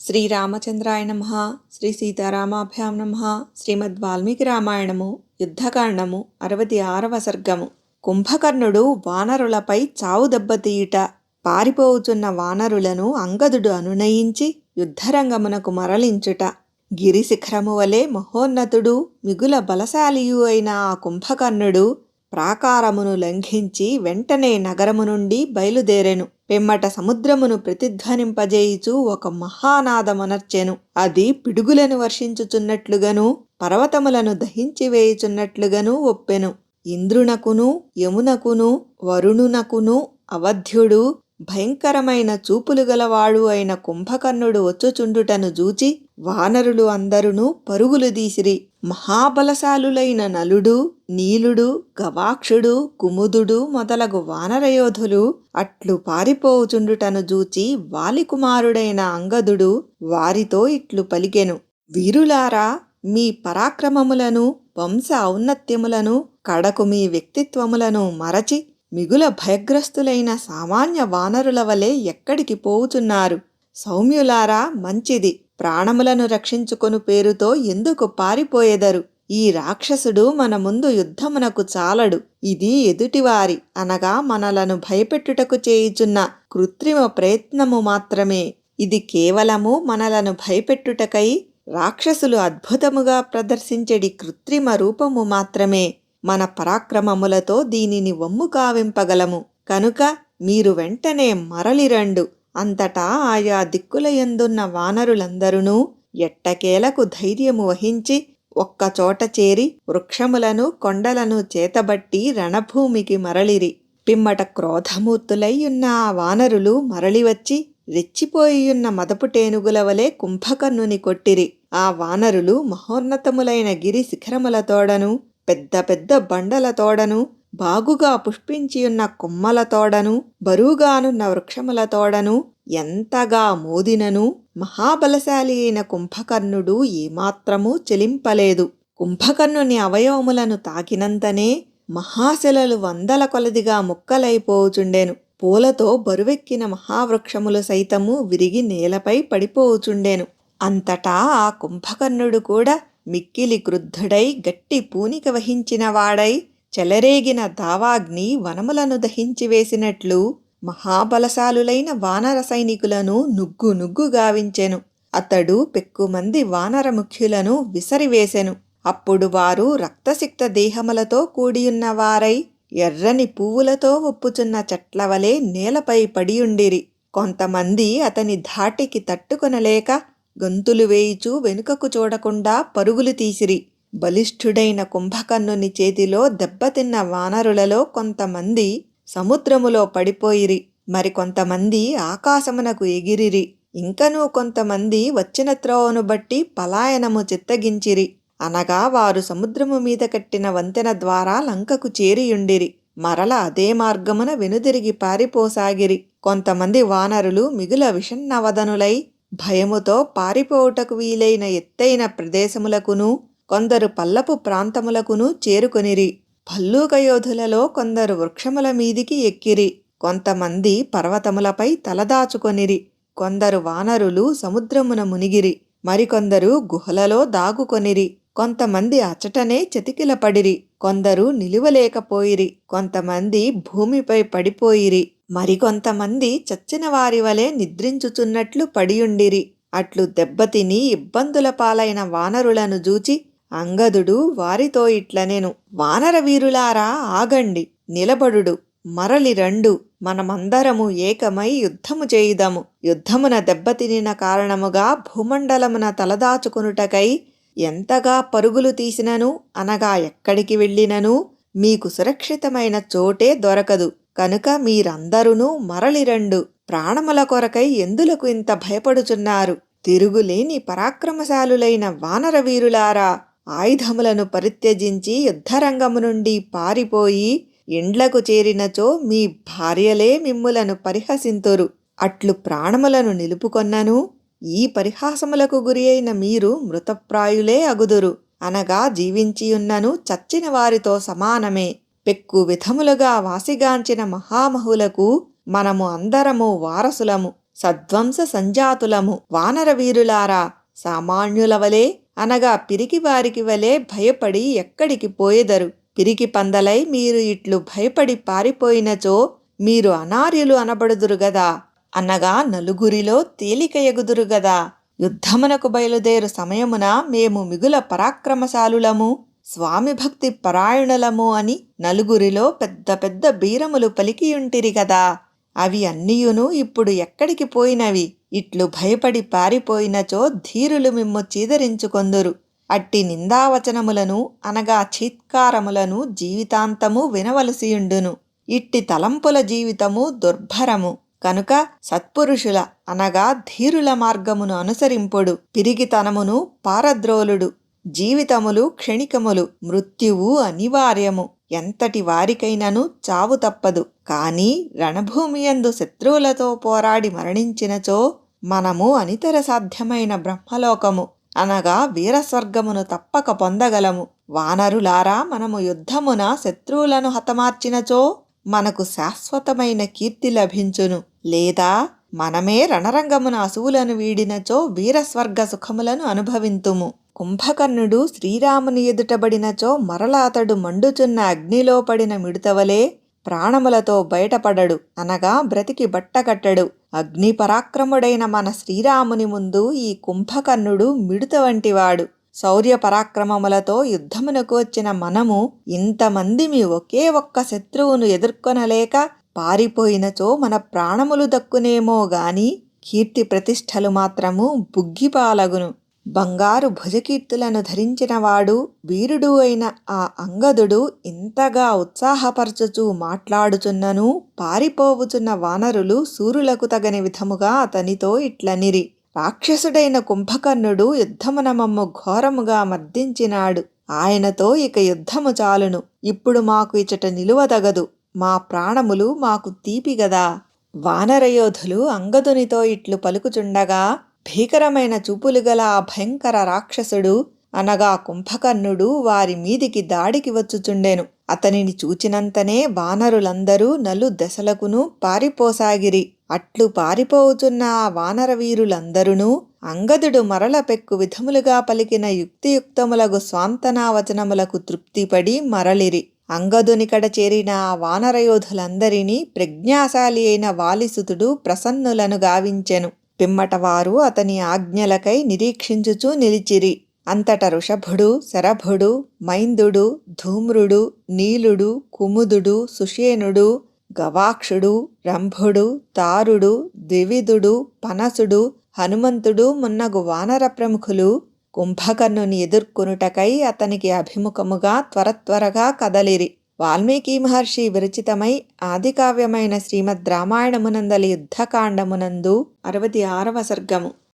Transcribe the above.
శ్రీరామచంద్రాయ నమః. శ్రీ సీతారామాభ్యాం నమః. శ్రీమద్ వాల్మీకి రామాయణము యుద్ధకాండము 66వ సర్గము. కుంభకర్ణుడు వానరులపై చావు దెబ్బతీయుట. పారిపోవుచున్న వానరులను అంగదుడు అనునయించి యుద్ధరంగమునకు మరలించుట. గిరిశిఖరము వలె మహోన్నతుడు మిగుల బలశాలియు అయిన ఆ కుంభకర్ణుడు ప్రాకారమును లంఘించి వెంటనే నగరము నుండి బయలుదేరెను. పిమ్మట సముద్రమును ప్రతిధ్వనింపజేయుచు ఒక మహానాదమునర్చెను. అది పిడుగులను వర్షించుచున్నట్లుగాను పర్వతములను దహించి వేయుచున్నట్లుగాను ఒప్పెను. ఇంద్రునకును యమునకును వరుణునకును అవధ్యుడు భయంకరమైన చూపులు గలవాడు అయిన కుంభకర్ణుడు వచ్చుచుండుటను జూచి వానరులు అందరును పరుగులు దీసిరి. మహాబలశాలులైన నలుడు, నీలుడు, గవాక్షుడు, కుముదుడు మొదలగు వానరయోధులు అట్లు పారిపోవుచుండుటను జూచి వాలికుమారుడైన అంగదుడు వారితో ఇట్లు పలికెను. వీరులారా, మీ పరాక్రమములను వంశ ఔన్నత్యములను కడకు మీ వ్యక్తిత్వములను మరచి మిగుల భయగ్రస్తులైన సామాన్య వానరుల వలె ఎక్కడికి పోవుచున్నారు? సౌమ్యులారా, మంచిది. ప్రాణములను రక్షించుకొను పేరుతో ఎందుకు పారిపోయెదరు? ఈ రాక్షసుడు మన ముందు యుద్ధమునకు చాలడు. ఇది ఎదుటివారి అనగా మనలను భయపెట్టుటకు చేయుచున్న కృత్రిమ ప్రయత్నము మాత్రమే. ఇది కేవలము మనలను భయపెట్టుటకై రాక్షసులు అద్భుతముగా ప్రదర్శించెడి కృత్రిమ రూపము మాత్రమే. మన పరాక్రమములతో దీనిని వమ్ము కావింపగలము. కనుక మీరు వెంటనే మరలిరండు. అంతటా ఆయా దిక్కులయందున్న వానరులందరూ ఎట్టకేలకు ధైర్యము వహించి ఒక్కచోట చేరి వృక్షములను కొండలను చేతబట్టి రణభూమికి మరలిరి. పిమ్మట క్రోధమూర్తులైయున్న ఆ వానరులు మరలివచ్చి రెచ్చిపోయియున్న మదపుటేనుగుల వలె కుంభకర్ణుని కొట్టిరి. ఆ వానరులు మహోన్నతములైన గిరి శిఖరములతోడను పెద్ద పెద్ద బండలతోడను బాగుగా పుష్పించియున్న కొమ్మలతోడను బరువుగానున్న వృక్షములతోడను ఎంతగా మోదినను మహాబలశాలి అయిన కుంభకర్ణుడు ఏమాత్రమూ చెలింపలేదు. కుంభకర్ణుని అవయవములను తాకినంతనే మహాశిలలు వందల కొలదిగా ముక్కలైపోవుచుండెను. పూలతో బరువెక్కిన మహావృక్షములు సైతము విరిగి నేలపై పడిపోవుచుండెను. అంతటా ఆ కుంభకర్ణుడు కూడా మిక్కిలి క్రుద్ధుడై గట్టి పూనిక వహించిన వాడై చెలరేగిన దావాగ్ని వనములను దహించి వేసినట్లు మహాబలశాలులైన వానర సైనికులను నుగ్గు నుగ్గు గావించెను. అతడు పెక్కుమంది వానర ముఖ్యులను విసరివేసెను. అప్పుడు వారు రక్తసిక్త దేహములతో కూడియున్న వారై ఎర్రని పువ్వులతో ఒప్పుచున్న చెట్ల వలె నేలపై పడియుండిరి. కొంతమంది అతని ధాటికి తట్టుకొనలేక గంతులు వేయిచూ వెనుకకు చూడకుండా పరుగులు తీసిరి. బలిష్ఠుడైన కుంభకర్ణుని చేతిలో దెబ్బతిన్న వానరులలో కొంతమంది సముద్రములో పడిపోయిరి. మరికొంతమంది ఆకాశమునకు ఎగిరిరి. ఇంకనూ కొంతమంది వచ్చిన త్రోవను బట్టి పలాయనము చిత్తగించిరి. అనగా వారు సముద్రము మీద కట్టిన వంతెన ద్వారా లంకకు చేరియుండిరి. మరల అదే మార్గమున వెనుదిరిగి పారిపోసాగిరి. కొంతమంది వానరులు మిగుల విషన్నవదనులై భయముతో పారిపోవుటకు వీలైన ఎత్తైన ప్రదేశములకును కొందరు పల్లపు ప్రాంతములకును చేరుకొనిరి. భల్లూకయోధులలో కొందరు వృక్షముల మీదికి ఎక్కిరి. కొంతమంది పర్వతములపై తలదాచుకొనిరి. కొందరు వానరులు సముద్రమున మునిగిరి. మరికొందరు గుహలలో దాగుకొనిరి. కొంతమంది అచటనే చతికిలపడిరి. కొందరు నిలువలేకపోయిరి. కొంతమంది భూమిపై పడిపోయిరి. మరికొంతమంది చచ్చిన వారి వలె నిద్రించుచున్నట్లు పడియుండిరి. అట్లు దెబ్బతిని ఇబ్బందుల పాలైన వానరులను జూచి అంగదుడు వారితో ఇట్లనెను. వానర వీరులారా, ఆగండి, నిలబడుడు, మరలి రండు. మనమందరము ఏకమై యుద్ధము చేయుదము. యుద్ధమున దెబ్బతినిన కారణముగా భూమండలమున తలదాచుకొనుటకై ఎంతగా పరుగులు తీసినను అనగా ఎక్కడికి వెళ్ళినను మీకు సురక్షితమైన చోటే దొరకదు. కనుక మీరందరూ మరలిరండు. ప్రాణముల కొరకై ఎందులకు ఇంత భయపడుచున్నారు? తిరుగులేని పరాక్రమశాలులైన వానర వీరులారా, ఆయుధములను పరిత్యజించి యుద్ధరంగము నుండి పారిపోయి ఇండ్లకు చేరినచో మీ భార్యలే మిమ్ములను పరిహసింతురు. అట్లు ప్రాణములను నిలుపుకొన్నను ఈ పరిహాసములకు గురి అయిన మీరు మృతప్రాయులే అగుదురు. అనగా జీవించియున్నను చచ్చిన వారితో సమానమే. పెక్కు విధములుగా వాసిగాంచిన మహామహులకు మనము అందరము వారసులము. సద్వంస సంజాతులము వానర వీరులారా, సామాన్యుల వలె అనగా పిరికి వారికి వలె భయపడి ఎక్కడికి పోయెదరు? పిరికి పందలై మీరు ఇట్లు భయపడి పారిపోయినచో మీరు అనార్యులు అనబడుదురు గదా, అనగా నలుగురిలో తేలిక ఎగుదురు గదా. యుద్ధమునకు బయలుదేరు సమయమున మేము మిగుల పరాక్రమశాలులము, స్వామి భక్తి పరాయణులము అని నలుగురిలో పెద్ద పెద్ద బీరములు పలికియుంటిరి గదా. అవి అన్నియును ఇప్పుడు ఎక్కడికి పోయినవి? ఇట్లు భయపడి పారిపోయినచో ధీరులు మిమ్ము చీదరించుకొందురు. అట్టి నిందావచనములను అనగా చీత్కారములను జీవితాంతము వినవలసియుండును. ఇట్టి తలంపుల జీవితము దుర్భరము కనుక సత్పురుషుల అనగా ధీరుల మార్గమును అనుసరింపుడు. పిరిగితనమును పారద్రోలుడు. జీవితములు క్షణికములు, మృత్యువు అనివార్యము. ఎంతటి వారికైనను చావు తప్పదు. కాని రణభూమియందు శత్రువులతో పోరాడి మరణించినచో మనము అనితర సాధ్యమైన బ్రహ్మలోకము అనగా వీరస్వర్గమును తప్పక పొందగలము. వానరులారా, మనము యుద్ధమున శత్రువులను హతమార్చినచో మనకు శాశ్వతమైన కీర్తి లభించును. లేదా మనమే రణరంగమున అసువులను వీడినచో వీరస్వర్గ సుఖములను అనుభవింతుము. కుంభకర్ణుడు శ్రీరాముని ఎదుటబడినచో మరల అతడు మండుచున్న అగ్నిలో పడిన మిడతవలే ప్రాణములతో బయటపడడు అనగా బ్రతికి బట్టకట్టడు. అగ్ని పరాక్రముడైన మన శ్రీరాముని ముందు ఈ కుంభకర్ణుడు మిడత వంటివాడు. శౌర్య పరాక్రమములతో యుద్ధమునకు వచ్చిన మనము ఇంతమందిమి ఒకే ఒక్క శత్రువును ఎదుర్కొనలేక పారిపోయినచో మన ప్రాణములు దక్కునేమో గాని కీర్తి ప్రతిష్టలు మాత్రము బుగ్గిపాలగును. బంగారు భుజకీర్తులను ధరించినవాడు వీరుడు అయిన ఆ అంగదుడు ఇంతగా ఉత్సాహపరచుచూ మాట్లాడుచున్నను పారిపోవుచున్న వానరులు సూరులకు తగని విధముగా అతనితో ఇట్లనిరి. రాక్షసుడైన కుంభకర్ణుడు యుద్ధమున మమ్ము ఘోరముగా మర్దించినాడు. ఆయనతో ఇక యుద్ధము చాలును. ఇప్పుడు మాకు ఇచట నిలువదగదు. మా ప్రాణములు మాకు తీపిగదా. వానరయోధులు అంగదునితో ఇట్లు పలుకుచుండగా భీకరమైన చూపులు గల ఆ భయంకర రాక్షసుడు అనగా కుంభకర్ణుడు వారి మీదికి దాడికి వచ్చుచుండెను. అతనిని చూచినంతనే వానరులందరూ నలు దశలకును పారిపోసాగిరి. అట్లు పారిపోవుచున్న ఆ వానర వీరులందరూనూ అంగదుడు మరల పెక్కు విధములుగా పలికిన యుక్తియుక్తములగు స్వాంతనావచనములకు తృప్తిపడి మరలిరి. అంగదునికడ చేరిన ఆ వానరయోధులందరినీ ప్రజ్ఞాశాలి అయిన వాలిసుతుడు ప్రసన్నులను గావించెను. పిమ్మటవారు అతని ఆజ్ఞలకై నిరీక్షించుచూ నిలిచిరి. అంతట ఋషభుడు, శరభుడు, మైందుడు, ధూమ్రుడు, నీలుడు, కుముదుడు, సుషేనుడు, గవాక్షుడు, రంభుడు, తారుడు, ద్వివిధుడు, పనసుడు, హనుమంతుడు మున్నగు వానర ప్రముఖులు కుంభకర్ణుని ఎదుర్కొనుటకై అతనికి అభిముఖముగా త్వరత్వరగా కదలిరి. వాల్మీకి మహర్షి విరచితమై ఆదికావ్యమైన శ్రీమద్ రామాయణమునందలి యుద్ధకాండమునందు 66వ సర్గము.